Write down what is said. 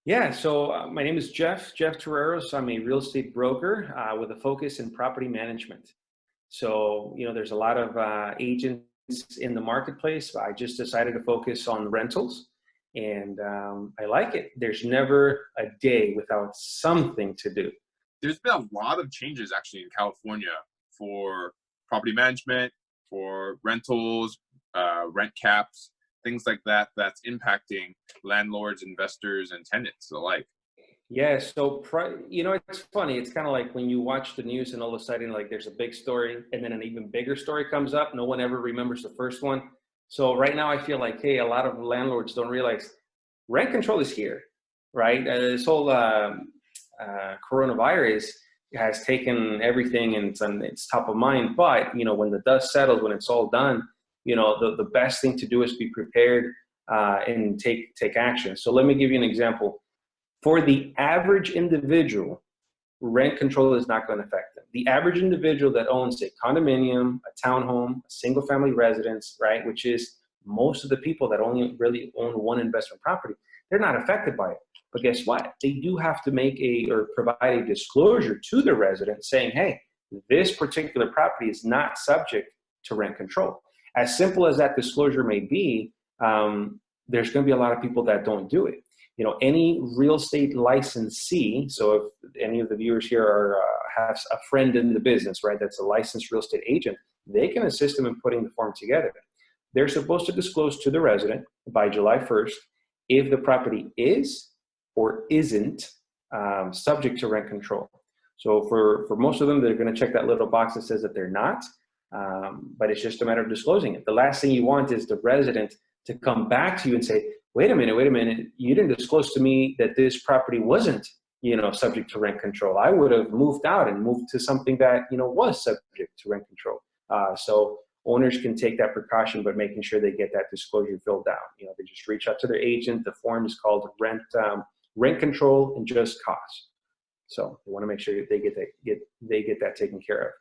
Yeah, so my name is Jeff Terreros. I'm a real estate broker with a focus in property management. So, there's a lot of agents in the marketplace. I just decided to focus on rentals, and I like it. There's never a day without something to do. There's been a lot of changes actually in California for property management, for rentals, rent caps, things like that, that's impacting landlords, investors, and tenants alike. Yeah, so it's funny. It's kind of like when you watch the news and all of a sudden, like there's a big story, and then an even bigger story comes up. No one ever remembers the first one. So right now, I feel like, hey, a lot of landlords don't realize rent control is here, right? This whole coronavirus has taken everything, and it's top of mind. But when the dust settles, when it's all done, the best thing to do is be prepared and take action. So let me give you an example. For the average individual, rent control is not going to affect them. The average individual that owns a condominium, a townhome, a single family residence, right, which is most of the people that only really own one investment property, they're not affected by it. But guess what? They do have to make or provide a disclosure to the resident saying, hey, this particular property is not subject to rent control. As simple as that disclosure may be, there's going to be a lot of people that don't do it. Any real estate licensee, so if any of the viewers here have a friend in the business, right, that's a licensed real estate agent, they can assist them in putting the form together. They're supposed to disclose to the resident by July 1st if the property is or isn't subject to rent control. So for most of them, they're going to check that little box that says that they're not, but it's just a matter of disclosing it. The last thing you want is the resident to come back to you and say, wait a minute, you didn't disclose to me that this property wasn't, subject to rent control. I would have moved out and moved to something that, was subject to rent control. So owners can take that precaution, but making sure they get that disclosure filled out. They just reach out to their agent. The form is called rent control and just cause. So they want to make sure that they get that taken care of.